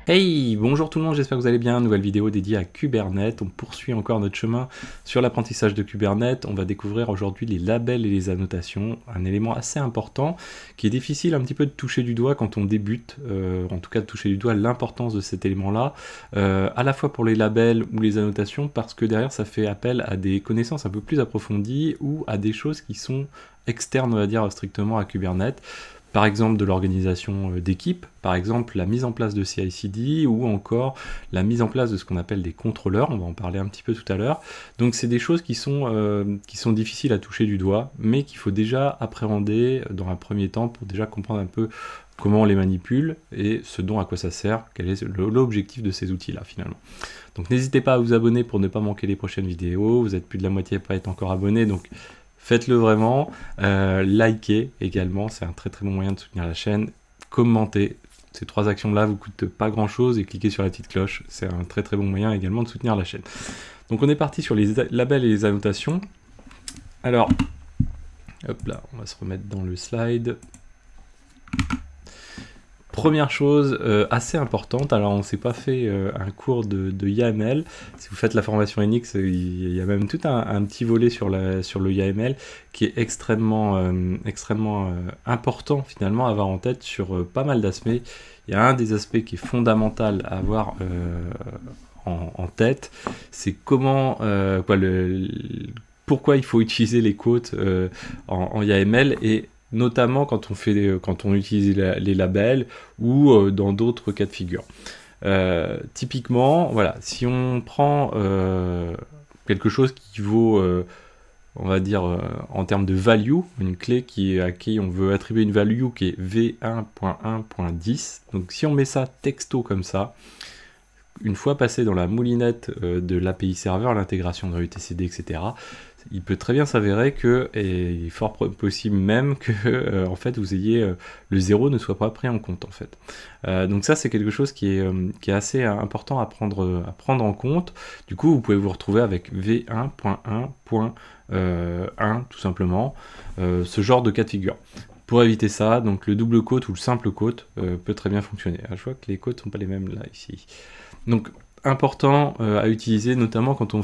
Hey, bonjour tout le monde, j'espère que vous allez bien. Nouvelle vidéo dédiée à Kubernetes. On poursuit encore notre chemin sur l'apprentissage de Kubernetes. On va découvrir aujourd'hui les labels et les annotations, un élément assez important qui est difficile un petit peu de toucher du doigt quand on débute, en tout cas de toucher du doigt l'importance de cet élément-là, à la fois pour les labels ou les annotations, parce que derrière ça fait appel à des connaissances un peu plus approfondies ou à des choses qui sont externes, on va dire, strictement à Kubernetes. Par exemple de l'organisation d'équipe, par exemple la mise en place de CI/CD ou encore la mise en place de ce qu'on appelle des contrôleurs, on va en parler un petit peu tout à l'heure. Donc c'est des choses qui sont difficiles à toucher du doigt, mais qu'il faut déjà appréhender dans un premier temps pour déjà comprendre un peu comment on les manipule et ce dont à quoi ça sert, quel est l'objectif de ces outils-là finalement. Donc n'hésitez pas à vous abonner pour ne pas manquer les prochaines vidéos, vous êtes plus de la moitié à pas être encore abonné, donc faites-le vraiment, likez également, c'est un très très bon moyen de soutenir la chaîne, commentez, ces trois actions-là vous coûtent pas grand-chose et cliquez sur la petite cloche, c'est un très très bon moyen également de soutenir la chaîne. Donc on est parti sur les labels et les annotations. Alors, hop là, on va se remettre dans le slide. Première chose assez importante, alors on ne s'est pas fait un cours de YAML, si vous faites la formation NX, il y a même tout un petit volet sur le YAML qui est extrêmement important finalement à avoir en tête sur pas mal d'aspects. Il y a un des aspects qui est fondamental à avoir en tête, c'est comment, pourquoi il faut utiliser les quotes en YAML et notamment quand on utilise les labels ou dans d'autres cas de figure. Typiquement, voilà, si on prend quelque chose qui vaut, on va dire, en termes de value, une clé à qui on veut attribuer une value qui est v1.1.10, donc si on met ça texto comme ça, une fois passé dans la moulinette de l'API serveur, l'intégration de UTCD, etc., il peut très bien s'avérer que, et il est fort possible même que en fait vous ayez le 0 ne soit pas pris en compte en fait. Donc ça c'est quelque chose qui est assez important à prendre en compte. Du coup vous pouvez vous retrouver avec v1.1.1 tout simplement, ce genre de cas de figure. Pour éviter ça, donc le double quote ou le simple quote peut très bien fonctionner. Je vois que les quotes sont pas les mêmes là ici. Donc important à utiliser, notamment quand on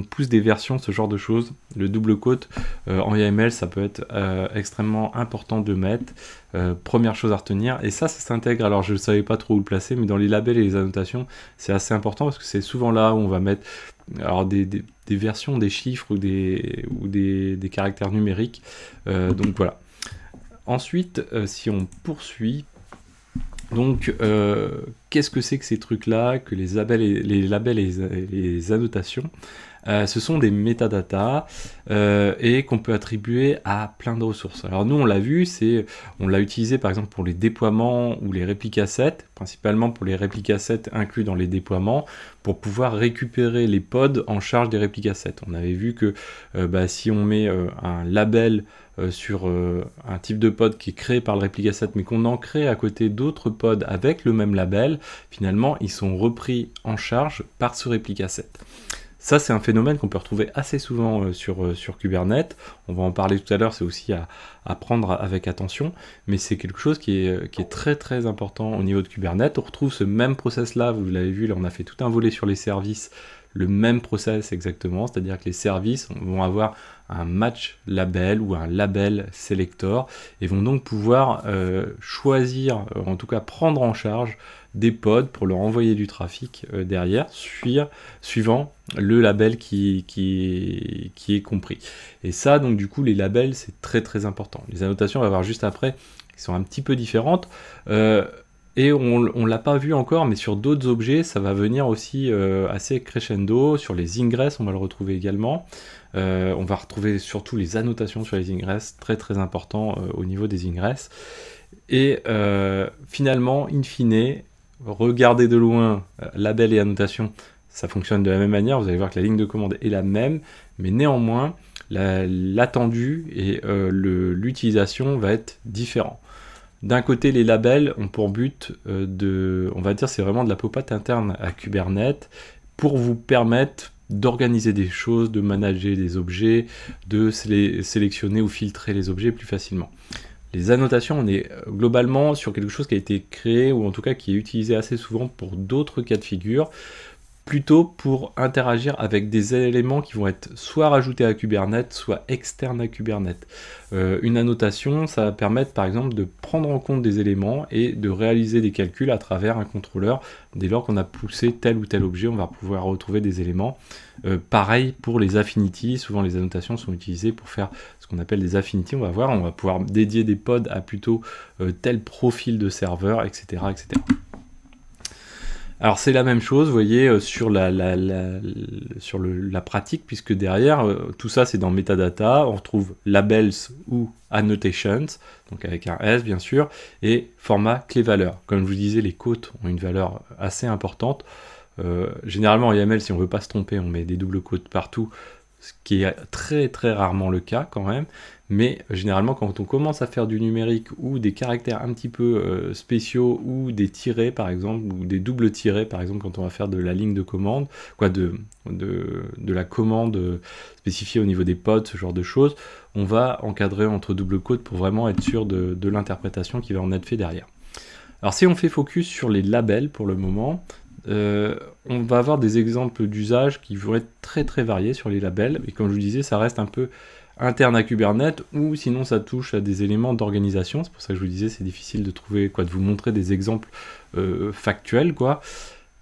pousse des versions, ce genre de choses. Le double quote en YAML, ça peut être extrêmement important de mettre. Première chose à retenir, et ça s'intègre, alors je ne savais pas trop où le placer, mais dans les labels et les annotations, c'est assez important parce que c'est souvent là où on va mettre alors des versions, des chiffres ou des caractères numériques. Donc voilà. Ensuite, si on poursuit, donc, qu'est-ce que c'est que ces trucs-là, que les labels et les annotations ce sont des métadatas et qu'on peut attribuer à plein de ressources. Alors nous, on l'a vu, on l'a utilisé par exemple pour les déploiements ou les réplicasets, principalement pour les réplicasets inclus dans les déploiements, pour pouvoir récupérer les pods en charge des réplicasets. On avait vu que si on met un label sur un type de pod qui est créé par le réplicaset, mais qu'on en crée à côté d'autres pods avec le même label, finalement, ils sont repris en charge par ce réplicaset. Ça, c'est un phénomène qu'on peut retrouver assez souvent sur Kubernetes. On va en parler tout à l'heure, c'est aussi à prendre avec attention, mais c'est quelque chose qui est très très important au niveau de Kubernetes. On retrouve ce même process-là, vous l'avez vu, là on a fait tout un volet sur les services, le même process exactement, c'est-à-dire que les services vont avoir un match label ou un label selector et vont donc pouvoir choisir, en tout cas prendre en charge des pods pour leur envoyer du trafic derrière, suivant le label qui est compris. Et ça, donc du coup, les labels, c'est très très important. Les annotations, on va voir juste après, qui sont un petit peu différentes. Et on l'a pas vu encore, mais sur d'autres objets, ça va venir aussi assez crescendo. Sur les ingress, on va le retrouver également. On va retrouver surtout les annotations sur les ingress, très très important au niveau des ingress. Et finalement, in fine, regardez de loin label et annotation, ça fonctionne de la même manière. Vous allez voir que la ligne de commande est la même, mais néanmoins, l'attendu et l'utilisation va être différent. D'un côté, les labels ont pour but on va dire, c'est vraiment de la popote interne à Kubernetes pour vous permettre d'organiser des choses, de manager des objets, de sélectionner ou filtrer les objets plus facilement. Les annotations, on est globalement sur quelque chose qui a été créé, ou en tout cas qui est utilisé assez souvent pour d'autres cas de figure, plutôt pour interagir avec des éléments qui vont être soit rajoutés à Kubernetes, soit externes à Kubernetes. Une annotation, ça va permettre par exemple de prendre en compte des éléments et de réaliser des calculs à travers un contrôleur. Dès lors qu'on a poussé tel ou tel objet, on va pouvoir retrouver des éléments. Pareil pour les affinities, souvent les annotations sont utilisées pour faire ce qu'on appelle des affinities, on va pouvoir dédier des pods à plutôt tel profil de serveur, etc. etc. Alors c'est la même chose, vous voyez, sur la pratique, puisque derrière, tout ça c'est dans metadata, on retrouve labels ou annotations, donc avec un S bien sûr, et format clé-valeur. Comme je vous disais, les quotes ont une valeur assez importante. Généralement en YAML, si on ne veut pas se tromper, on met des doubles quotes partout, ce qui est très très rarement le cas quand même, mais généralement quand on commence à faire du numérique ou des caractères un petit peu spéciaux ou des tirets par exemple, ou des doubles tirets par exemple quand on va faire de la ligne de commande, de la commande spécifiée au niveau des pods, ce genre de choses, on va encadrer entre double quotes pour vraiment être sûr de l'interprétation qui va en être fait derrière. Alors si on fait focus sur les labels pour le moment, on va avoir des exemples d'usage qui vont être très très variés sur les labels, et comme je vous disais, ça reste un peu interne à Kubernetes, ou sinon ça touche à des éléments d'organisation. C'est pour ça que je vous disais, c'est difficile de trouver, de vous montrer des exemples factuels, quoi.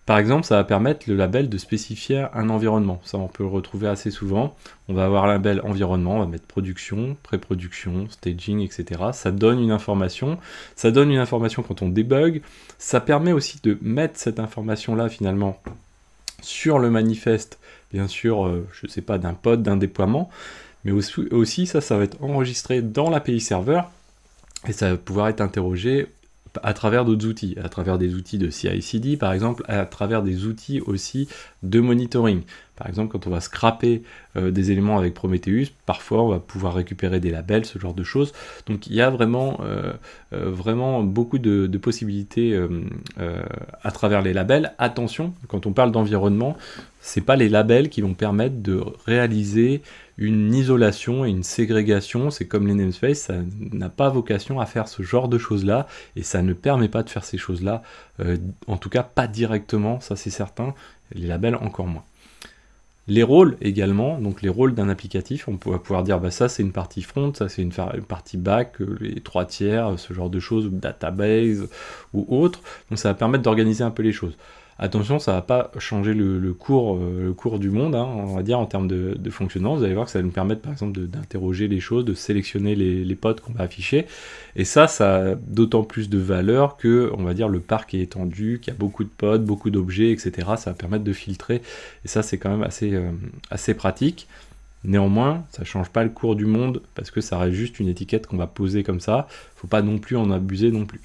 Par exemple, ça va permettre le label de spécifier un environnement. Ça, on peut le retrouver assez souvent. On va avoir un label environnement, on va mettre production, pré-production, staging, etc. Ça donne une information. Ça donne une information quand on débug. Ça permet aussi de mettre cette information-là, finalement, sur le manifeste, bien sûr, je ne sais pas, d'un pod, d'un déploiement. Mais aussi ça va être enregistré dans l'API serveur, et ça va pouvoir être interrogé à travers d'autres outils, à travers des outils de CI/CD par exemple, à travers des outils aussi de monitoring. Par exemple, quand on va scraper des éléments avec Prometheus, parfois on va pouvoir récupérer des labels, ce genre de choses. Donc il y a vraiment, vraiment beaucoup de possibilités à travers les labels. Attention, quand on parle d'environnement, c'est pas les labels qui vont permettre de réaliser une isolation et une ségrégation. C'est comme les namespaces, ça n'a pas vocation à faire ce genre de choses-là, et ça ne permet pas de faire ces choses-là, en tout cas pas directement, ça c'est certain, les labels encore moins. Les rôles également, donc les rôles d'un applicatif, on va pouvoir dire bah ça c'est une partie front, ça c'est une partie back, les 3 tiers, ce genre de choses, ou database ou autre, donc ça va permettre d'organiser un peu les choses. Attention, ça ne va pas changer le cours du monde, hein, on va dire, en termes de fonctionnement. Vous allez voir que ça va nous permettre, par exemple, d'interroger les choses, de sélectionner les pods qu'on va afficher. Et ça a d'autant plus de valeur que, on va dire, le parc est étendu, qu'il y a beaucoup de pods, beaucoup d'objets, etc. Ça va permettre de filtrer. Et ça, c'est quand même assez pratique. Néanmoins, ça ne change pas le cours du monde, parce que ça reste juste une étiquette qu'on va poser comme ça. Il ne faut pas non plus en abuser non plus.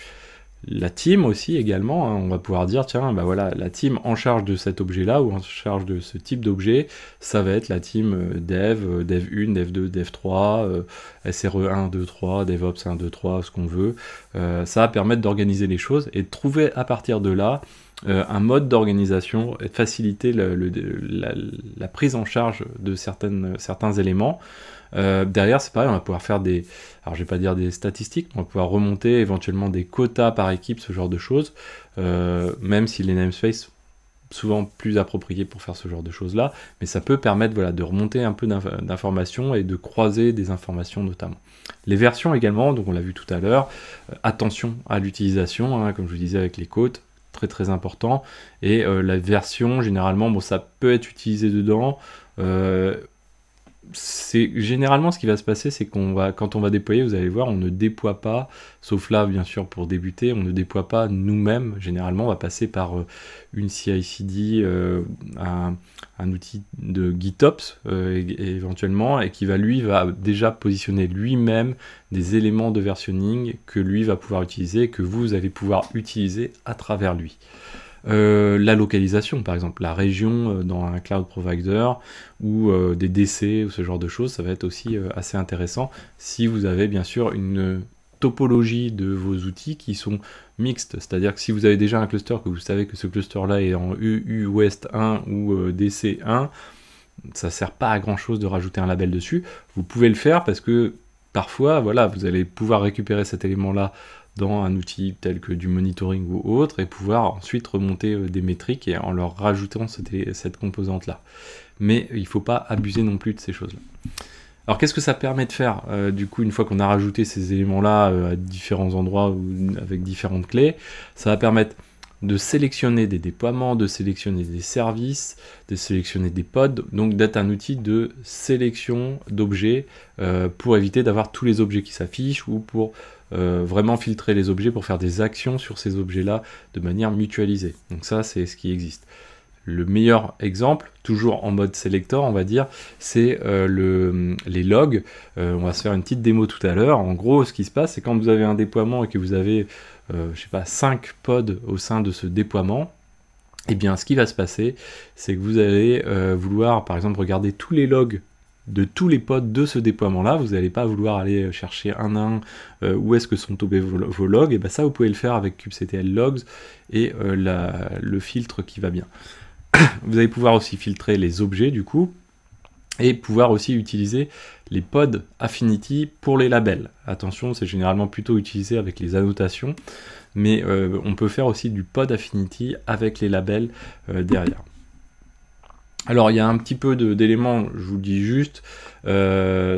La team aussi également, hein, on va pouvoir dire, tiens, bah voilà, la team en charge de cet objet-là, ou en charge de ce type d'objet, ça va être la team dev, dev 1, dev 2, dev 3, SRE 1, 2, 3, DevOps 1, 2, 3, ce qu'on veut. Ça va permettre d'organiser les choses et de trouver à partir de là un mode d'organisation et de faciliter la prise en charge de certains éléments. Derrière, c'est pareil, on va pouvoir faire alors je vais pas dire des statistiques, on va pouvoir remonter éventuellement des quotas par équipe, ce genre de choses, même si les namespaces sont souvent plus appropriés pour faire ce genre de choses-là, mais ça peut permettre de remonter un peu d'informations et de croiser des informations notamment. Les versions également, donc on l'a vu tout à l'heure, attention à l'utilisation, hein, comme je vous disais avec les quotes, très très important, et la version, généralement, bon, ça peut être utilisé dedans, généralement ce qui va se passer, c'est quand on va déployer, vous allez voir, on ne déploie pas, sauf là bien sûr pour débuter, on ne déploie pas nous-mêmes. Généralement on va passer par une CI/CD, un outil de GitOps éventuellement, et qui va déjà positionner lui-même des éléments de versionning que lui va pouvoir utiliser, que vous allez pouvoir utiliser à travers lui. La localisation, par exemple, la région dans un cloud provider, ou des DC ou ce genre de choses, ça va être aussi assez intéressant si vous avez bien sûr une topologie de vos outils qui sont mixtes, c'est-à-dire que si vous avez déjà un cluster, que vous savez que ce cluster-là est en EU West 1 ou DC 1, ça sert pas à grand chose de rajouter un label dessus. Vous pouvez le faire parce que parfois, voilà, vous allez pouvoir récupérer cet élément-là dans un outil tel que du monitoring ou autre, et pouvoir ensuite remonter des métriques et en leur rajoutant cette composante-là. Mais il ne faut pas abuser non plus de ces choses-là. Alors qu'est-ce que ça permet de faire du coup, une fois qu'on a rajouté ces éléments-là à différents endroits ou avec différentes clés? Ça va permettre de sélectionner des déploiements, de sélectionner des services, de sélectionner des pods, donc d'être un outil de sélection d'objets pour éviter d'avoir tous les objets qui s'affichent, ou pour vraiment filtrer les objets pour faire des actions sur ces objets-là de manière mutualisée. Donc ça, c'est ce qui existe. Le meilleur exemple, toujours en mode selector, on va dire, c'est les logs. On va se faire une petite démo tout à l'heure. En gros, ce qui se passe, c'est quand vous avez un déploiement et que vous avez, je sais pas, 5 pods au sein de ce déploiement, eh bien, ce qui va se passer, c'est que vous allez vouloir, par exemple, regarder tous les logs de tous les pods de ce déploiement-là. Vous n'allez pas vouloir aller chercher un à un où est-ce que sont tombés vos logs. Et bien ça, vous pouvez le faire avec kubectl logs et le filtre qui va bien. Vous allez pouvoir aussi filtrer les objets du coup, et pouvoir aussi utiliser les pods Affinity pour les labels. Attention, c'est généralement plutôt utilisé avec les annotations, mais on peut faire aussi du pod Affinity avec les labels derrière. Alors il y a un petit peu d'éléments, je vous le dis juste,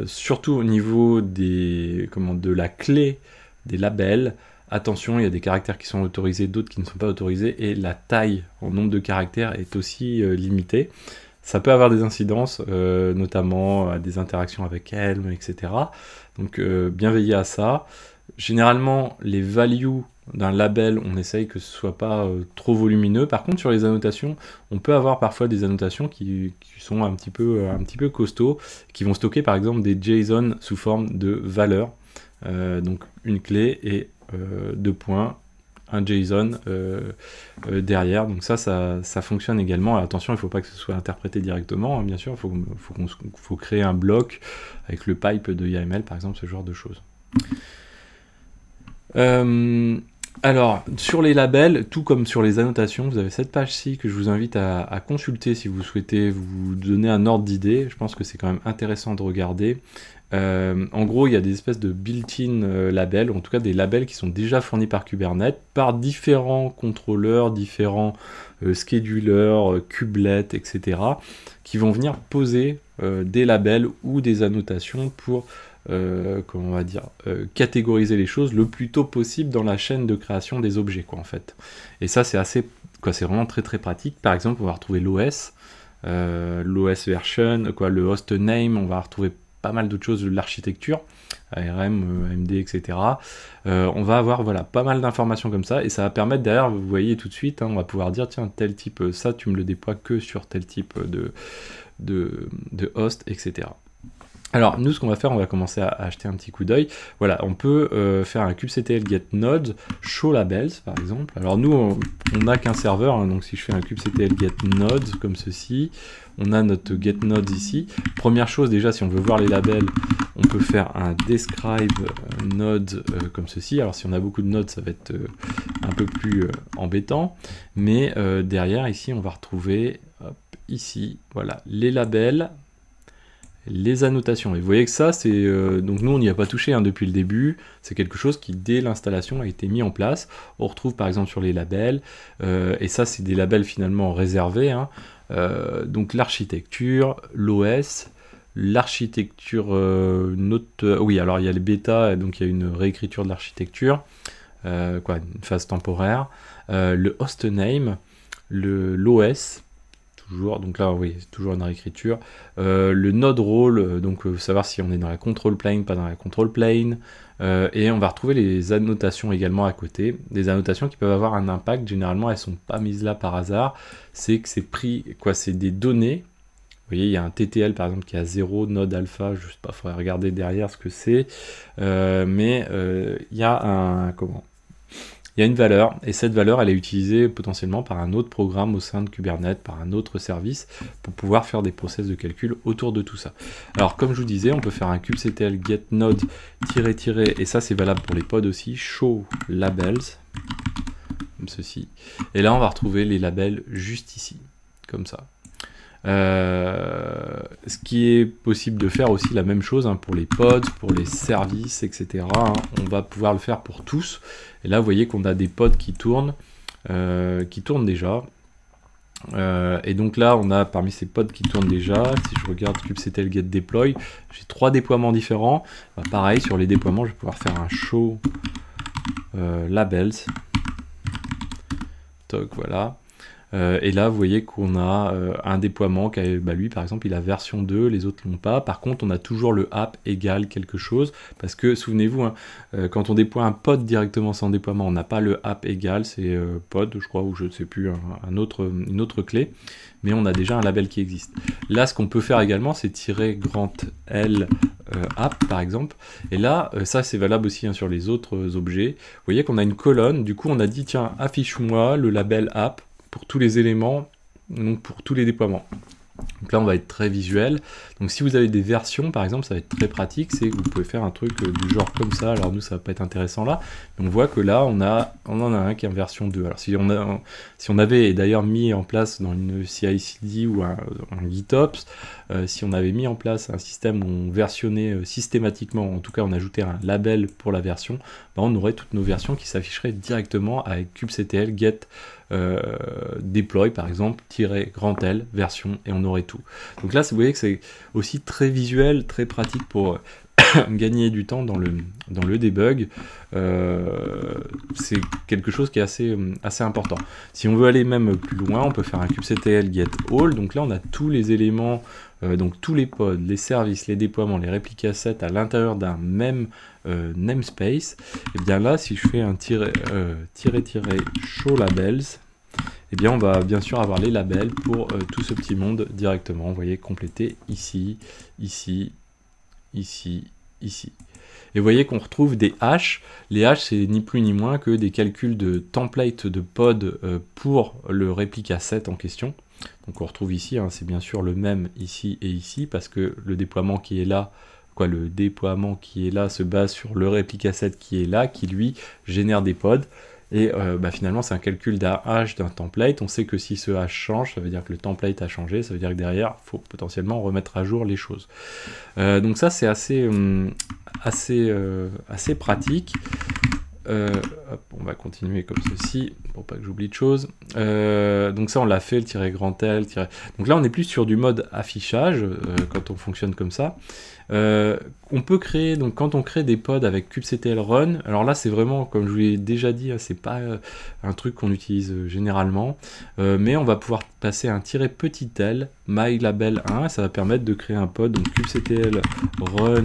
surtout au niveau de la clé des labels. Attention, il y a des caractères qui sont autorisés, d'autres qui ne sont pas autorisés, et la taille en nombre de caractères est aussi limitée. Ça peut avoir des incidences, notamment à des interactions avec Helm, etc. Donc bien veiller à ça. Généralement, les values d'un label, on essaye que ce soit pas trop volumineux. Par contre, sur les annotations, on peut avoir parfois des annotations qui sont un petit peu costauds, qui vont stocker par exemple des JSON sous forme de valeurs. Donc une clé et 2 points, un JSON derrière. Donc ça fonctionne également. Attention, il ne faut pas que ce soit interprété directement, hein, bien sûr. Il faut créer un bloc avec le pipe de YAML, par exemple, ce genre de choses. Alors, sur les labels, tout comme sur les annotations, vous avez cette page-ci que je vous invite à consulter si vous souhaitez vous donner un ordre d'idée. Je pense que c'est quand même intéressant de regarder. En gros, il y a des espèces de built-in labels, ou en tout cas des labels qui sont déjà fournis par Kubernetes, par différents contrôleurs, différents schedulers, kubelets, etc., qui vont venir poser des labels ou des annotations pour comment on va dire, catégoriser les choses le plus tôt possible dans la chaîne de création des objets, quoi, en fait. Et ça, c'est vraiment très très pratique. Par exemple, on va retrouver l'OS, l'OS version, le host name, on va retrouver pas mal d'autres choses, l'architecture, ARM, AMD, etc. On va avoir pas mal d'informations comme ça, et ça va permettre derrière, vous voyez tout de suite, hein, on va pouvoir dire, tiens, tel type, ça tu me le déploies que sur tel type de host, etc. Alors nous, ce qu'on va faire, on va commencer à acheter un petit coup d'œil. Voilà, on peut faire un kubectl get node show labels par exemple. Alors nous, on n'a qu'un serveur, hein, donc si je fais un kubectl get node comme ceci, on a notre get nodes ici. Première chose déjà, si on veut voir les labels, on peut faire un describe node comme ceci. Alors si on a beaucoup de nodes, ça va être un peu plus embêtant, mais derrière ici, on va retrouver ici, voilà, les labels, les annotations. Et vous voyez que ça, c'est donc nous on n'y a pas touché, hein, depuis le début. C'est quelque chose qui dès l'installation a été mis en place. On retrouve par exemple sur les labels, et ça c'est des labels finalement réservés, hein. Donc l'architecture, l'OS, l'architecture oui, alors il y a les bêta, donc il y a une réécriture de l'architecture, une phase temporaire, le host name, l'OS, toujours, donc là oui, c'est toujours une réécriture, le node role, donc savoir si on est dans la control plane, pas dans la control plane, et on va retrouver les annotations également à côté, des annotations qui peuvent avoir un impact. Généralement elles sont pas mises là par hasard, c'est que c'est pris, c'est des données. Vous voyez, il y a un TTL par exemple qui a 0, node alpha, je sais pas, il faudrait regarder derrière ce que c'est, mais il y a il y a une valeur, et cette valeur, elle est utilisée potentiellement par un autre programme au sein de Kubernetes, par un autre service, pour pouvoir faire des process de calcul autour de tout ça. Alors, comme je vous disais, on peut faire un kubectl get node --, et ça c'est valable pour les pods aussi, show labels, comme ceci. Et là, on va retrouver les labels juste ici, comme ça. Ce qui est possible de faire aussi la même chose hein, pour les pods, pour les services, etc. Hein. On va pouvoir le faire pour tous. Et là, vous voyez qu'on a des pods qui tournent déjà. Et donc là, on a parmi ces pods qui tournent déjà, si je regarde kubectl get deploy, j'ai 3 déploiements différents. Bah, pareil, sur les déploiements, je vais pouvoir faire un show labels. Toc, voilà. Et là, vous voyez qu'on a un déploiement qui a, lui, par exemple, il a version 2, les autres l'ont pas. Par contre, on a toujours le app égale quelque chose, parce que, souvenez-vous, hein, quand on déploie un pod directement sans déploiement, on n'a pas le app égale, c'est pod, je crois, ou je ne sais plus, une autre clé, mais on a déjà un label qui existe. Là, ce qu'on peut faire également, c'est tirer grand L app, par exemple, et là, ça, c'est valable aussi hein, sur les autres objets. Vous voyez qu'on a une colonne, du coup, on a dit, tiens, affiche-moi le label app, pour tous les éléments, donc pour tous les déploiements. Donc là, on va être très visuel. Donc si vous avez des versions, par exemple, ça va être très pratique, c'est que vous pouvez faire un truc du genre comme ça. Alors nous, ça va pas être intéressant là, mais on voit que là, on en a un qui est en version 2. Alors si on avait d'ailleurs mis en place dans une CI/CD ou un GitOps, si on avait mis en place un système où on versionnait systématiquement, en tout cas on ajoutait un label pour la version, ben on aurait toutes nos versions qui s'afficheraient directement avec kubectl get deploy par exemple, grand L, version, et on aurait tout. Donc là, vous voyez que c'est aussi très visuel, très pratique pour gagner du temps dans le debug. C'est quelque chose qui est assez important. Si on veut aller même plus loin, on peut faire un kubectl get all. Donc là, on a tous les éléments, donc tous les pods, les services, les déploiements, les répliques assets à l'intérieur d'un même namespace. Et bien là, si je fais un show labels, et bien on va bien sûr avoir les labels pour tout ce petit monde directement. Vous voyez, complété ici, ici, ici, ici. Et vous voyez qu'on retrouve des hashes. Les hashes, c'est ni plus ni moins que des calculs de template de pod pour le réplica set en question. Donc on retrouve ici, hein, c'est bien sûr le même ici et ici, parce que le déploiement qui est là, se base sur le réplica set qui est là, qui lui génère des pods. Et finalement, c'est un calcul d'un hash, d'un template. On sait que si ce hash change, ça veut dire que le template a changé, ça veut dire que derrière, il faut potentiellement remettre à jour les choses. Donc ça, c'est assez pratique. Hop, on va continuer comme ceci, pour pas que j'oublie de choses. Donc ça, on l'a fait, le grand L. Donc là, on est plus sur du mode affichage, quand on fonctionne comme ça. On peut créer, donc quand on crée des pods avec kubectl run, alors là c'est vraiment, comme je vous l'ai déjà dit, c'est pas un truc qu'on utilise généralement, mais on va pouvoir passer un petit l mylabel1, ça va permettre de créer un pod, donc kubectl run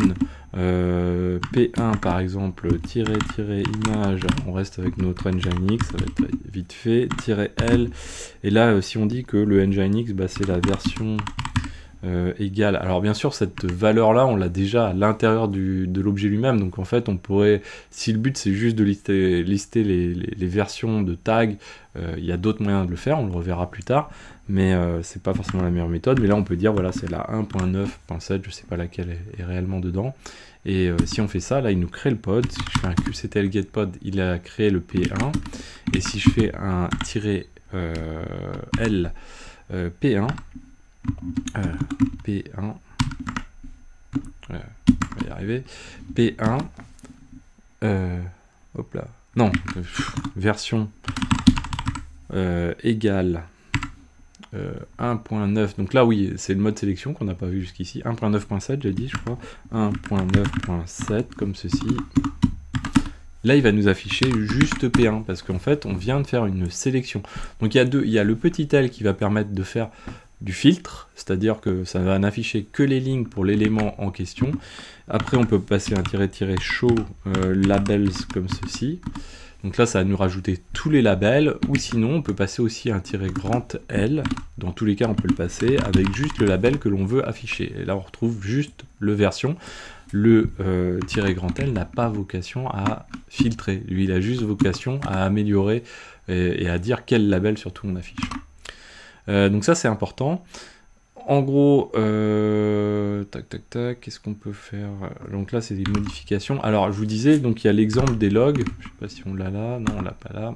p1 par exemple, image, on reste avec notre nginx, ça va être vite fait, -l, et là si on dit que le nginx, c'est la version égale. Alors bien sûr, cette valeur-là, on l'a déjà à l'intérieur de l'objet lui-même. Donc en fait, on pourrait, si le but c'est juste de lister les versions de tag, il y a d'autres moyens de le faire, on le reverra plus tard, mais c'est pas forcément la meilleure méthode. Mais là, on peut dire, voilà, c'est la 1.9.7, je sais pas laquelle est réellement dedans. Et si on fait ça, là, il nous crée le pod. Si je fais un kubectl get pod, il a créé le P1. Et si je fais un -L P1, P1, on va y arriver, P1, hop là, non, version égale 1.9, donc là oui, c'est le mode sélection qu'on n'a pas vu jusqu'ici, 1.9.7 j'ai dit, je crois, 1.9.7, comme ceci. Là, il va nous afficher juste P1, parce qu'en fait, on vient de faire une sélection. Donc il y a le petit L qui va permettre de faire du filtre, c'est-à-dire que ça va n'afficher que les lignes pour l'élément en question. Après, on peut passer un -show labels comme ceci. Donc là, ça va nous rajouter tous les labels, ou sinon, on peut passer aussi un grand L. Dans tous les cas, on peut le passer avec juste le label que l'on veut afficher. Et là, on retrouve juste le version. Le grand L n'a pas vocation à filtrer. Lui, il a juste vocation à améliorer et à dire quel label surtout on affiche. Donc ça c'est important. En gros, qu'est-ce qu'on peut faire? Donc là c'est des modifications. Alors je vous disais, donc il y a l'exemple des logs. Je sais pas si on l'a là, non on l'a pas là.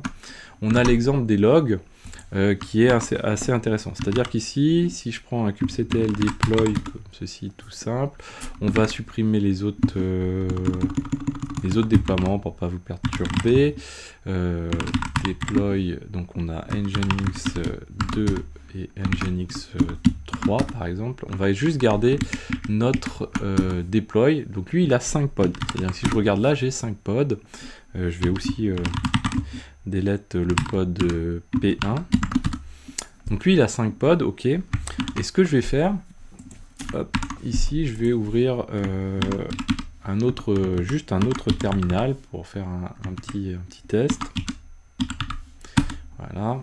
On a l'exemple des logs. qui est assez intéressant. C'est-à-dire qu'ici, si je prends un kubectl deploy comme ceci, tout simple, on va supprimer les autres déploiements pour pas vous perturber. Deploy, donc on a Nginx 2 et Nginx 3 par exemple. On va juste garder notre deploy. Donc lui, il a 5 pods. C'est-à-dire que si je regarde là, j'ai 5 pods. Je vais aussi delete le pod P1. Donc lui, il a 5 pods, ok. Et ce que je vais faire, hop, ici, je vais ouvrir juste un autre terminal pour faire un petit test. Voilà.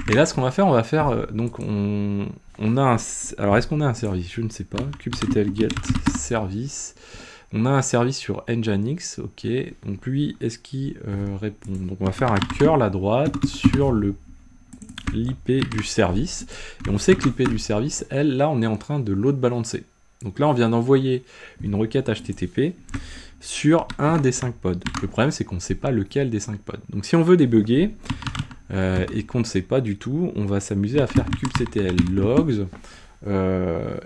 Et là, ce qu'on va faire, donc on a alors est-ce qu'on a un service? Je ne sais pas. kubectl get service. On a un service sur Nginx, ok. Donc lui, est-ce qu'il répond? Donc on va faire un curl à droite sur l'IP du service. Et on sait que l'IP du service, elle, là, on est en train de load balancer. Donc là, on vient d'envoyer une requête HTTP sur un des 5 pods. Le problème, c'est qu'on ne sait pas lequel des 5 pods. Donc si on veut débugger et qu'on ne sait pas du tout, on va s'amuser à faire kubectl logs.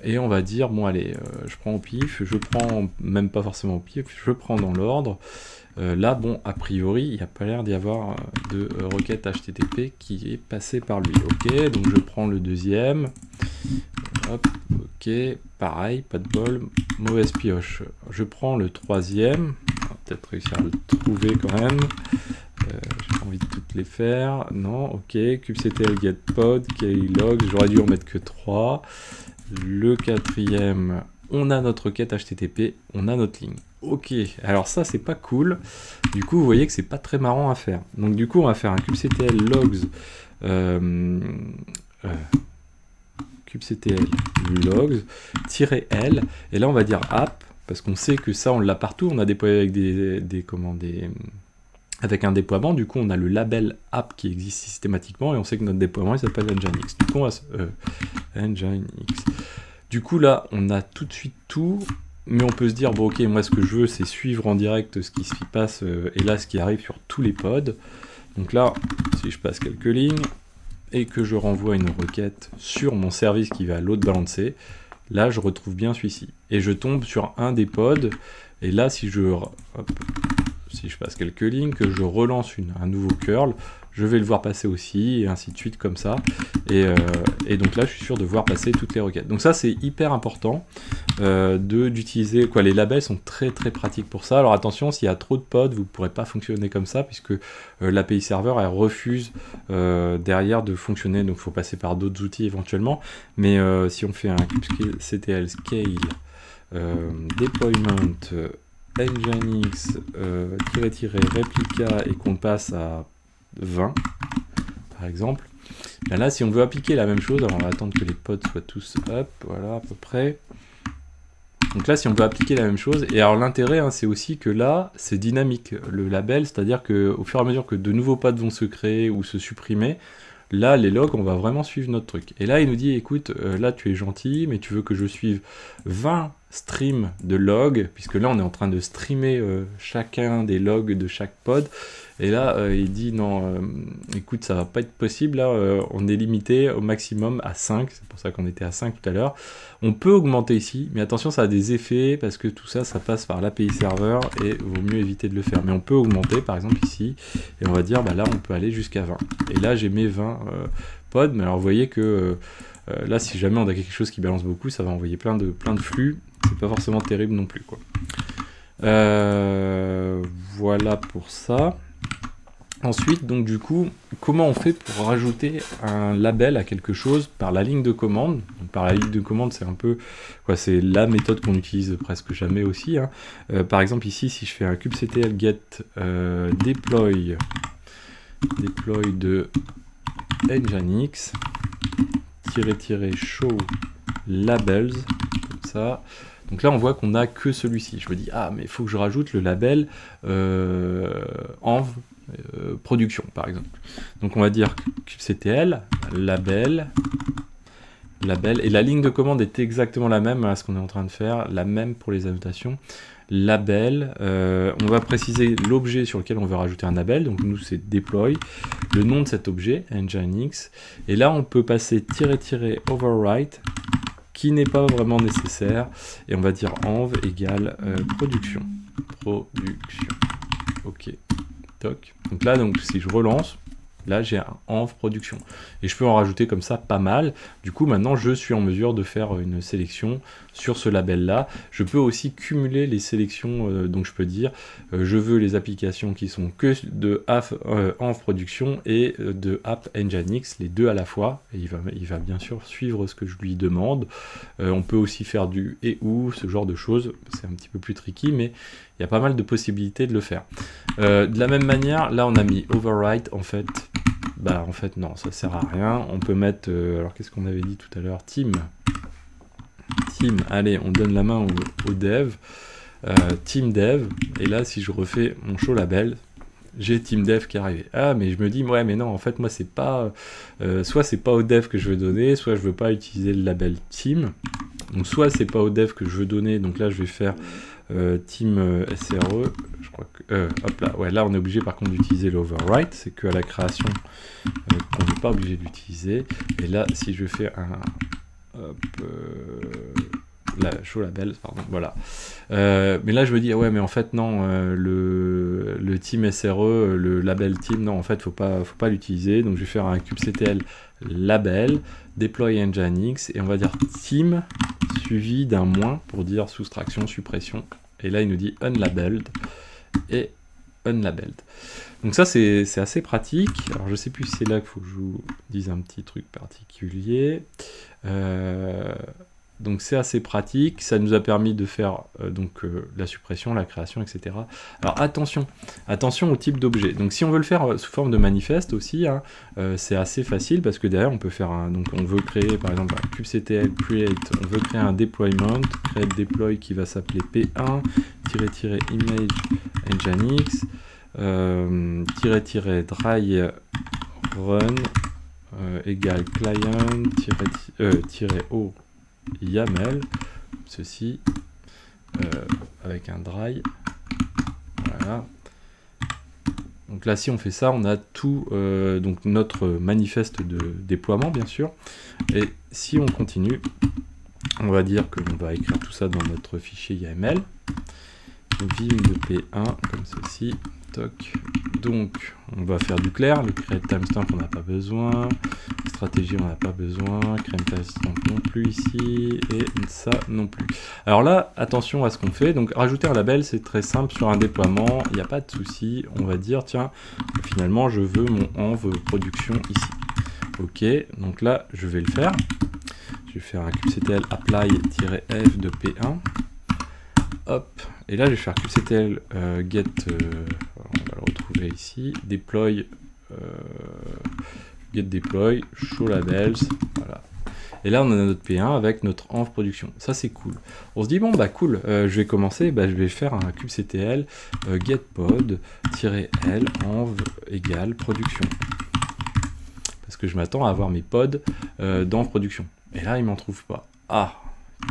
Et on va dire, bon allez, je prends au pif, je prends même pas forcément au pif, je prends dans l'ordre. Là, bon, a priori, il n'y a pas l'air d'y avoir de requête HTTP qui est passée par lui. Ok, donc je prends le deuxième. Hop, ok, pareil, pas de bol, mauvaise pioche. Je prends le troisième, on va peut-être réussir à le trouver quand même. J'ai pas envie de toutes les faire. Non, ok, kubectl getPod, keylog, j'aurais dû en mettre que 3. Le quatrième, on a notre requête HTTP, on a notre ligne. Ok, alors ça c'est pas cool. Du coup, vous voyez que c'est pas très marrant à faire. Donc du coup, on va faire un kubectl logs kubectl logs -l, et là on va dire app, parce qu'on sait que ça on l'a partout, on a déployé avec avec un déploiement, du coup on a le label app qui existe systématiquement, et on sait que notre déploiement il s'appelle Nginx. Du coup on va Nginx. Du coup là on a tout de suite tout, mais on peut se dire, bon ok, moi ce que je veux c'est suivre en direct ce qui s'y passe, et là ce qui arrive sur tous les pods. Donc là, si je passe quelques lignes, et que je renvoie une requête sur mon service qui va load balancer, là je retrouve bien celui-ci. Et je tombe sur un des pods, et là si je passe quelques lignes, que je relance un nouveau curl, je vais le voir passer aussi, et ainsi de suite comme ça. Et donc là je suis sûr de voir passer toutes les requêtes. Donc ça c'est hyper important d'utiliser, les labels sont très très pratiques pour ça. Alors attention, s'il y a trop de pods, vous ne pourrez pas fonctionner comme ça, puisque l'API serveur elle refuse derrière de fonctionner, donc il faut passer par d'autres outils éventuellement. Mais si on fait un kubectl scale deployment Nginx -replica et qu'on passe à 20 par exemple, là si on veut appliquer la même chose, alors on va attendre que les pods soient tous up, voilà à peu près. Donc là si on veut appliquer la même chose, et alors l'intérêt c'est aussi que là c'est dynamique le label, c'est à dire que au fur et à mesure que de nouveaux pods vont se créer ou se supprimer, là les logs on va vraiment suivre notre truc. Et là il nous dit, écoute, là tu es gentil, mais tu veux que je suive 20 streams de logs, puisque là on est en train de streamer chacun des logs de chaque pod. Et là il dit non, écoute, ça va pas être possible, là on est limité au maximum à 5, c'est pour ça qu'on était à 5 tout à l'heure. On peut augmenter ici, mais attention, ça a des effets, parce que tout ça, ça passe par l'API serveur, et vaut mieux éviter de le faire. Mais on peut augmenter, par exemple ici, et on va dire, bah là on peut aller jusqu'à 20. Et là j'ai mes 20 pods, mais alors vous voyez que là si jamais on a quelque chose qui balance beaucoup, ça va envoyer plein de flux, c'est pas forcément terrible non plus, quoi. Voilà pour ça. Ensuite, donc du coup, comment on fait pour rajouter un label à quelque chose par la ligne de commande? Donc, par la ligne de commande, c'est un peu, c'est la méthode qu'on utilise presque jamais aussi, hein. Par exemple ici, si je fais un kubectl get deploy de Nginx -show labels, comme ça. Donc là, on voit qu'on n'a que celui-ci. Je me dis, ah, mais il faut que je rajoute le label env production, par exemple. Donc on va dire kubectl label, et la ligne de commande est exactement la même à ce qu'on est en train de faire, la même pour les annotations. label, on va préciser l'objet sur lequel on veut rajouter un label, donc nous c'est deploy, le nom de cet objet, Nginx, et là on peut passer -- overwrite, qui n'est pas vraiment nécessaire, et on va dire env égale production, ok, toc, donc là si je relance, là j'ai un env production, et je peux en rajouter comme ça pas mal. Du coup maintenant je suis en mesure de faire une sélection sur ce label là. Je peux aussi cumuler les sélections, donc je peux dire je veux les applications qui sont que de env production et de app Nginx, les deux à la fois, et il va bien sûr suivre ce que je lui demande. On peut aussi faire du et ou, ce genre de choses, c'est un petit peu plus tricky, mais il y a pas mal de possibilités de le faire. De la même manière, là on a mis overwrite, en fait non, ça sert à rien. On peut mettre, alors qu'est-ce qu'on avait dit tout à l'heure, team, allez, on donne la main au dev, team dev, et là si je refais mon show label, j'ai team dev qui est arrivé. Ah, mais je me dis, ouais, mais non, en fait moi c'est pas, soit c'est pas au dev que je veux donner, soit je veux pas utiliser le label team, donc soit c'est pas au dev que je veux donner, donc là je vais faire team SRE, je crois que, hop là, ouais, là on est obligé par contre d'utiliser l'overwrite, c'est qu'à la création qu'on n'est pas obligé d'utiliser, et là si je fais un, hop, la show label, pardon, voilà. Mais là je me dis, ah ouais, mais en fait non, le team SRE, le label team, non, en fait faut pas l'utiliser, donc je vais faire un kubectl label, deploy Nginx, et on va dire team suivi d'un moins pour dire soustraction, suppression, et là il nous dit unlabeled et unlabeled. Donc ça c'est assez pratique. Alors je sais plus si c'est là qu'il faut que je vous dise un petit truc particulier. Donc c'est assez pratique, ça nous a permis de faire la suppression, la création, etc. Alors attention au type d'objet. Donc si on veut le faire sous forme de manifeste aussi, hein, c'est assez facile parce que derrière on peut faire donc on veut créer par exemple un kubectl create, on veut créer un deployment, create deploy qui va s'appeler p1 -- image nginx -- dry égale client -o YAML, ceci, avec un dry, voilà. Donc là, si on fait ça, on a tout, donc notre manifeste de déploiement, bien sûr. Et si on continue, on va dire que on va écrire tout ça dans notre fichier YAML, vim de p1, comme ceci, toc. Donc, on va faire du clair, le create timestamp, on n'a pas besoin, stratégie, on n'a pas besoin, create timestamp non plus ici, et ça non plus. Alors là, attention à ce qu'on fait, donc rajouter un label, c'est très simple sur un déploiement, il n'y a pas de souci, on va dire, tiens, finalement, je veux mon env production ici. Ok, donc là, je vais le faire, je vais faire un kubectl apply-f de p1, hop, et là je vais faire kubectl get, on va le retrouver ici, deploy, get deploy, show labels, voilà. Et là on a notre P1 avec notre env production, ça c'est cool. On se dit bon bah cool, je vais commencer, je vais faire un kubectl get pod-l env égale production. Parce que je m'attends à avoir mes pods dans production. Et là il m'en trouve pas. Ah,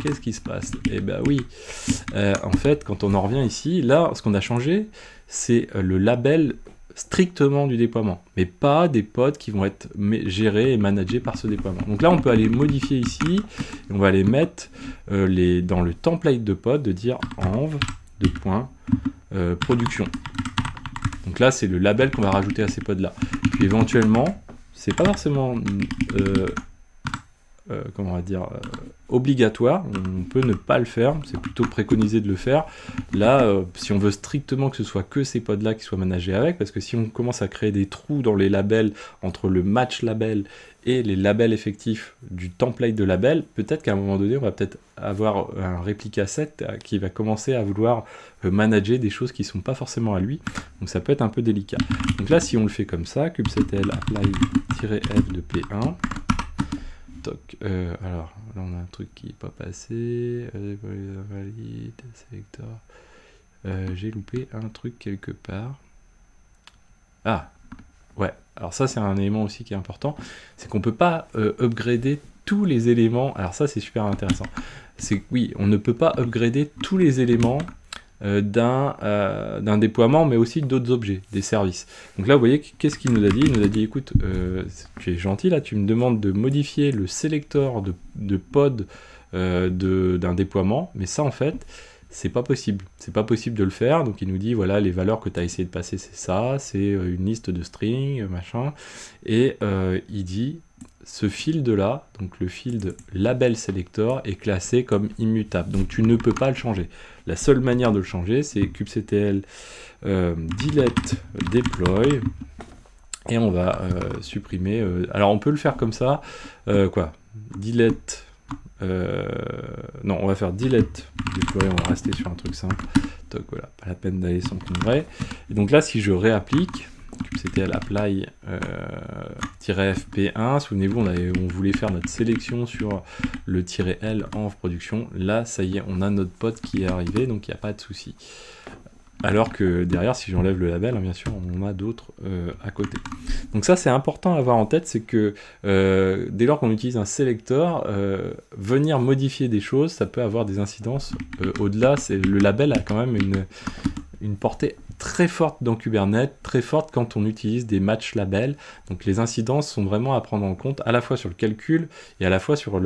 qu'est-ce qui se passe? Eh ben oui, en fait, quand on en revient ici, là, ce qu'on a changé, c'est le label strictement du déploiement, mais pas des pods qui vont être gérés et managés par ce déploiement. Donc là, on peut aller modifier ici, et on va les mettre dans le template de pod, de dire env, production. Donc là, c'est le label qu'on va rajouter à ces pods-là. Puis éventuellement, c'est pas forcément... comment on va dire, obligatoire, on peut ne pas le faire, c'est plutôt préconisé de le faire. Là, si on veut strictement que ce soit que ces pods là qui soient managés avec, parce que si on commence à créer des trous dans les labels entre le match label et les labels effectifs du template de label, peut-être qu'à un moment donné on va peut-être avoir un réplica set qui va commencer à vouloir manager des choses qui ne sont pas forcément à lui, donc ça peut être un peu délicat. Donc là, si on le fait comme ça, kubectl apply-f de p1, alors là on a un truc qui n'est pas passé, valide, selector, j'ai loupé un truc quelque part. Ah, ouais, alors ça c'est un élément aussi qui est important, c'est qu'on ne peut pas upgrader tous les éléments, alors ça c'est super intéressant, c'est oui, on ne peut pas upgrader tous les éléments d'un déploiement, mais aussi d'autres objets, des services. Donc là, vous voyez, qu'est-ce qu'il nous a dit? Il nous a dit, écoute, tu es gentil, là, tu me demandes de modifier le sélecteur de pod d'un déploiement, mais ça, en fait, c'est pas possible. C'est pas possible de le faire. Donc il nous dit, voilà, les valeurs que tu as essayé de passer, c'est ça, c'est une liste de strings, machin. Et il dit, ce field là, donc le field label selector, est classé comme immutable. Donc tu ne peux pas le changer. La seule manière de le changer, c'est kubectl delete deploy. Et on va supprimer. Alors on peut le faire comme ça. Delete. Non, on va faire delete deploy. On va rester sur un truc simple. Donc voilà, pas la peine d'aller sans congrès. Et donc là, si je réapplique kubectl apply -fp1, souvenez-vous, on voulait faire notre sélection sur le -l en production. Là, ça y est, on a notre pod qui est arrivé, donc il n'y a pas de souci. Alors que derrière, si j'enlève le label, hein, bien sûr, on en a d'autres à côté. Donc ça, c'est important à avoir en tête, c'est que dès lors qu'on utilise un sélecteur, venir modifier des choses, ça peut avoir des incidences au-delà. Le label a quand même une portée très forte dans Kubernetes, très forte quand on utilise des match labels. Donc les incidences sont vraiment à prendre en compte, à la fois sur le calcul et à la fois sur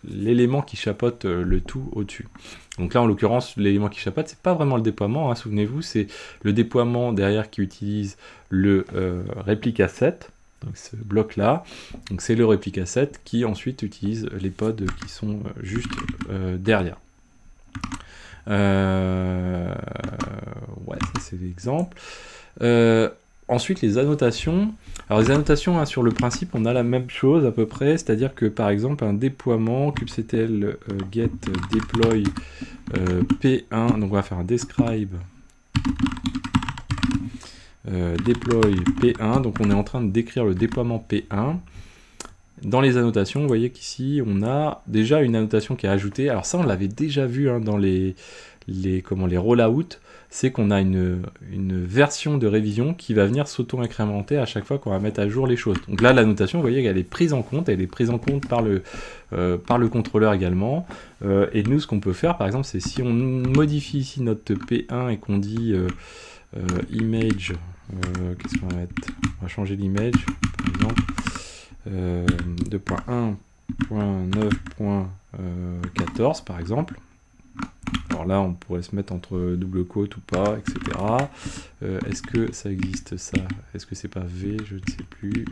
l'élément qui chapeaute le tout au-dessus. Donc là, en l'occurrence, l'élément qui chapeaute, c'est pas vraiment le déploiement, hein, souvenez-vous, c'est le déploiement derrière qui utilise le replica set, donc ce bloc-là. Donc c'est le replica set qui ensuite utilise les pods qui sont juste derrière. Ouais, ça c'est l'exemple. Ensuite, les annotations. Alors les annotations, hein, sur le principe, on a la même chose à peu près, c'est-à-dire que par exemple un déploiement kubectl get deploy p1, donc on va faire un describe deploy p1, donc on est en train de décrire le déploiement p1. Dans les annotations, vous voyez qu'ici, on a déjà une annotation qui est ajoutée. Alors ça, on l'avait déjà vu, hein, dans les rollouts, c'est qu'on a une version de révision qui va venir s'auto-incrémenter à chaque fois qu'on va mettre à jour les choses. Donc là, l'annotation, vous voyez qu'elle est prise en compte, elle est prise en compte par le contrôleur également. Et nous, ce qu'on peut faire, par exemple, c'est si on modifie ici notre P1 et qu'on dit image, qu'est-ce qu'on va mettre? On va changer l'image, par exemple. 2.1.9.14 par exemple. Alors là, on pourrait se mettre entre double quote ou pas, etc. Est-ce que ça existe, ça? Est-ce que c'est pas V? Je ne sais plus.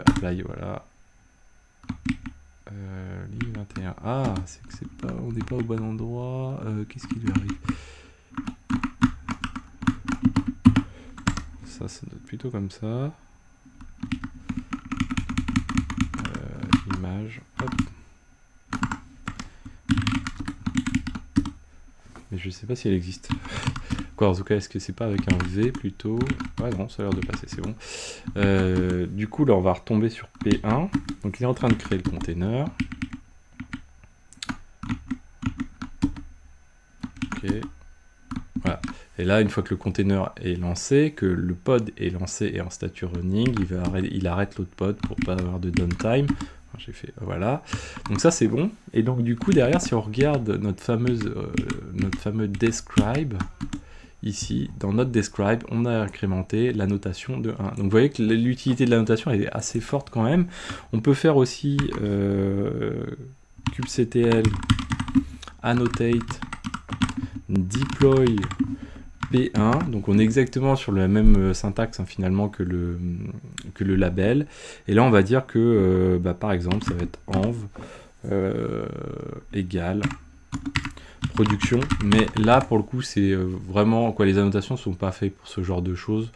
Apply, voilà. Ligne 21. Ah, c'est que on n'est pas au bon endroit. Qu'est-ce qui lui arrive? Ça doit être plutôt comme ça. Image, hop. Mais je sais pas si elle existe. Quoi, en tout cas, est-ce que c'est pas avec un V plutôt? Ouais, non, ça a l'air de passer, c'est bon. Du coup, là, on va retomber sur P1. Donc, il est en train de créer le container. Ok. Voilà. Et là, une fois que le container est lancé, que le pod est lancé et en statut running, il arrête l'autre pod pour pas avoir de downtime. J'ai fait, voilà. Donc ça, c'est bon. Et donc, du coup, derrière, si on regarde notre fameux describe, ici, dans notre describe, on a incrémenté la notation de 1. Donc, vous voyez que l'utilité de la notation est assez forte quand même. On peut faire aussi kubectl annotate deploy P1, donc on est exactement sur la même syntaxe, hein, finalement que le label. Et là on va dire que par exemple ça va être env égale production, mais là pour le coup c'est vraiment quoi, les annotations sont pas faites pour ce genre de choses.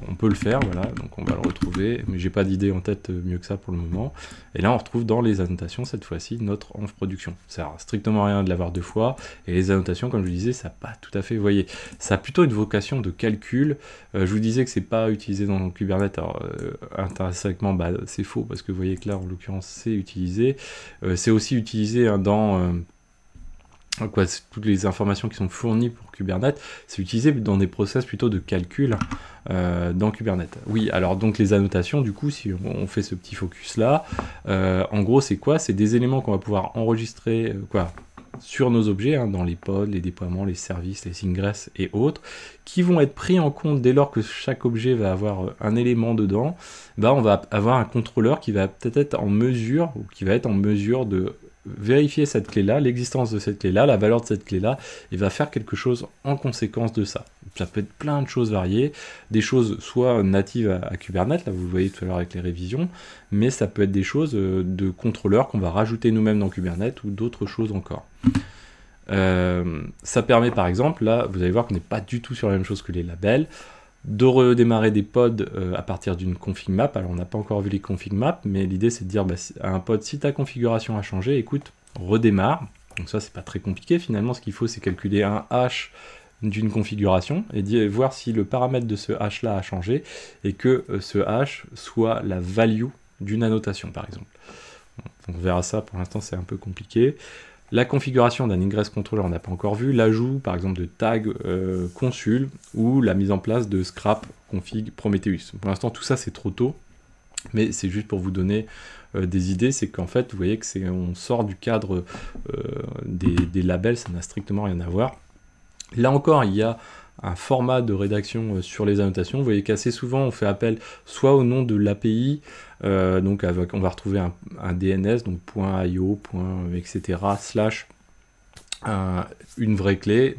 On peut le faire, voilà, donc on va le retrouver, mais j'ai pas d'idée en tête mieux que ça pour le moment. Et là on retrouve dans les annotations cette fois-ci notre env production. Ça sert strictement à rien de l'avoir deux fois, et les annotations, comme je vous disais, ça n'a pas tout à fait, vous voyez, ça a plutôt une vocation de calcul. Je vous disais que c'est pas utilisé dans Kubernetes, alors intrinsèquement c'est faux, parce que vous voyez que là en l'occurrence c'est utilisé. C'est aussi utilisé, hein, dans toutes les informations qui sont fournies pour Kubernetes, c'est utilisé dans des process plutôt de calcul dans Kubernetes. Oui, alors donc les annotations, du coup, si on fait ce petit focus là, en gros c'est quoi? C'est des éléments qu'on va pouvoir enregistrer, sur nos objets, hein, dans les pods, les déploiements, les services, les ingress et autres, qui vont être pris en compte dès lors que chaque objet va avoir un élément dedans. Bah, on va avoir un contrôleur qui va peut-être être en mesure, ou qui va être en mesure de vérifier cette clé-là, l'existence de cette clé-là, la valeur de cette clé-là, et va faire quelque chose en conséquence de ça. Ça peut être plein de choses variées, des choses soit natives à Kubernetes, là vous le voyez tout à l'heure avec les révisions, mais ça peut être des choses de contrôleurs qu'on va rajouter nous-mêmes dans Kubernetes ou d'autres choses encore. Ça permet par exemple, là vous allez voir qu'on n'est pas du tout sur la même chose que les labels, de redémarrer des pods à partir d'une config map. Alors on n'a pas encore vu les config maps, mais l'idée c'est de dire à un pod, si ta configuration a changé, écoute, redémarre. Donc ça c'est pas très compliqué, finalement ce qu'il faut c'est calculer un hash d'une configuration et voir si le paramètre de ce hash là a changé et que ce hash soit la value d'une annotation par exemple. Donc on verra ça, pour l'instant c'est un peu compliqué. La configuration d'un ingress controller, on n'a pas encore vu. L'ajout, par exemple, de tag consul ou la mise en place de scrap config Prometheus. Pour l'instant, tout ça, c'est trop tôt, mais c'est juste pour vous donner des idées. C'est qu'en fait, vous voyez que on sort du cadre des labels, ça n'a strictement rien à voir. Là encore, il y a un format de rédaction sur les annotations. Vous voyez qu'assez souvent, on fait appel soit au nom de l'API, donc on va retrouver un DNS, donc .io, etc., une vraie clé,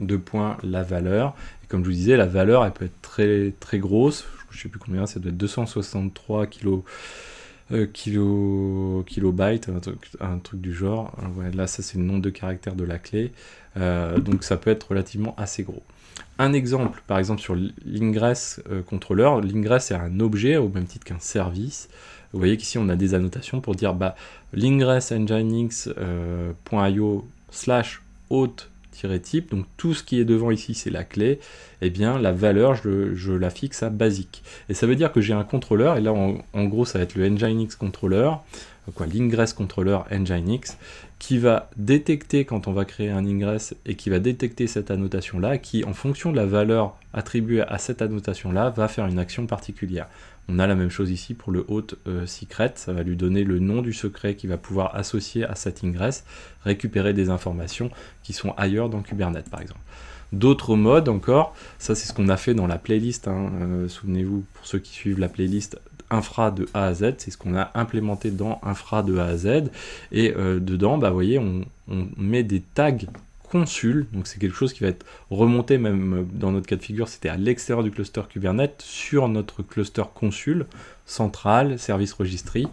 la valeur. Et comme je vous disais, la valeur, elle peut être très, très grosse. Je ne sais plus combien, ça doit être 263 kilobytes, un truc du genre. Ouais, là, ça, c'est le nombre de caractères de la clé. Donc, ça peut être relativement assez gros. Un exemple, par exemple, sur l'ingress controller. L'ingress, c'est un objet au même titre qu'un service. Vous voyez qu'ici, on a des annotations pour dire l'ingress nginx.io /auth-type, donc tout ce qui est devant ici, c'est la clé, et bien la valeur, je la fixe à basique. Et ça veut dire que j'ai un contrôleur, et là, en gros, ça va être le nginx controller, l'ingress controller nginx, qui va détecter quand on va créer un ingress et qui va détecter cette annotation-là, qui, en fonction de la valeur attribuée à cette annotation-là, va faire une action particulière. On a la même chose ici pour le auth secret, ça va lui donner le nom du secret qu'il va pouvoir associer à cet ingress, récupérer des informations qui sont ailleurs dans Kubernetes par exemple. D'autres modes encore, ça c'est ce qu'on a fait dans la playlist, hein, souvenez-vous pour ceux qui suivent la playlist infra de A à Z, c'est ce qu'on a implémenté dans infra de A à Z, et dedans, vous voyez, on met des tags consul, donc c'est quelque chose qui va être remonté, même dans notre cas de figure, c'était à l'extérieur du cluster Kubernetes, sur notre cluster consul, central, service registry,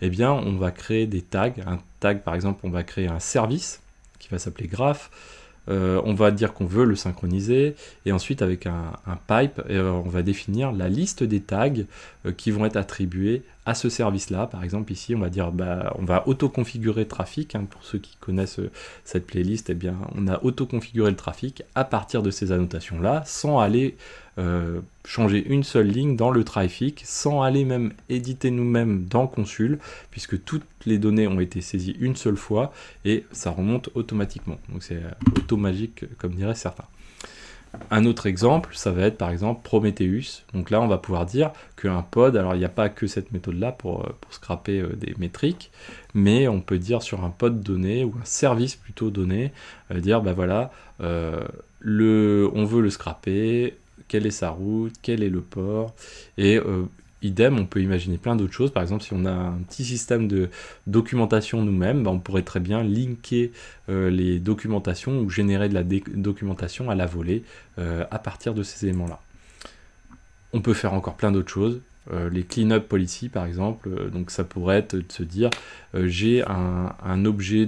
eh bien on va créer des tags, un tag par exemple, on va créer un service, qui va s'appeler graph, on va dire qu'on veut le synchroniser, et ensuite avec un pipe, on va définir la liste des tags qui vont être attribués à ce service-là. Par exemple, ici, on va dire, on va auto-configurer le trafic. Hein, pour ceux qui connaissent cette playlist, eh bien, on a auto-configuré le trafic à partir de ces annotations-là, sans aller changer une seule ligne dans le trafic, sans aller même éditer nous-mêmes dans Consul, puisque toutes les données ont été saisies une seule fois, et ça remonte automatiquement. Donc c'est auto-magique, comme diraient certains. Un autre exemple, ça va être par exemple Prometheus. Donc là, on va pouvoir dire qu'un pod, alors il n'y a pas que cette méthode-là pour scraper des métriques, mais on peut dire sur un pod donné, ou un service plutôt donné, dire, voilà, on veut le scraper, quelle est sa route, quel est le port, et idem, on peut imaginer plein d'autres choses. Par exemple, si on a un petit système de documentation nous-mêmes, on pourrait très bien linker les documentations ou générer de la documentation à la volée à partir de ces éléments-là. On peut faire encore plein d'autres choses. Les clean-up policy, par exemple, donc ça pourrait être de se dire j'ai un objet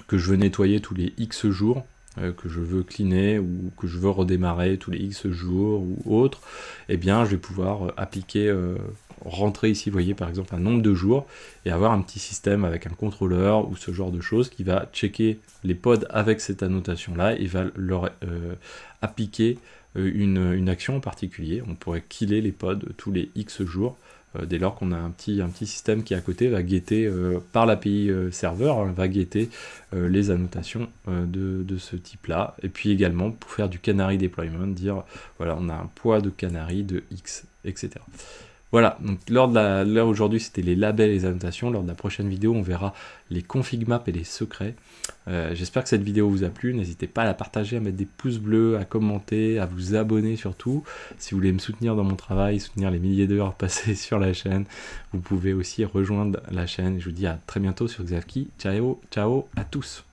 que je veux nettoyer tous les X jours, que je veux cleaner ou que je veux redémarrer tous les X jours ou autre, eh bien je vais pouvoir appliquer, rentrer ici, vous voyez par exemple un nombre de jours et avoir un petit système avec un contrôleur ou ce genre de choses qui va checker les pods avec cette annotation là et va leur appliquer une action en particulier. On pourrait killer les pods tous les X jours. Dès lors qu'on a un petit système qui à côté va guetter par l'API serveur, va guetter les annotations de ce type-là. Et puis également pour faire du canary deployment, dire voilà on a un poids de canary de X, etc. Voilà, donc là aujourd'hui c'était les labels et les annotations. Lors de la prochaine vidéo, on verra les config maps et les secrets. J'espère que cette vidéo vous a plu. N'hésitez pas à la partager, à mettre des pouces bleus, à commenter, à vous abonner surtout. Si vous voulez me soutenir dans mon travail, soutenir les milliers d'heures passées sur la chaîne, vous pouvez aussi rejoindre la chaîne. Je vous dis à très bientôt sur Xavki. Ciao, ciao à tous.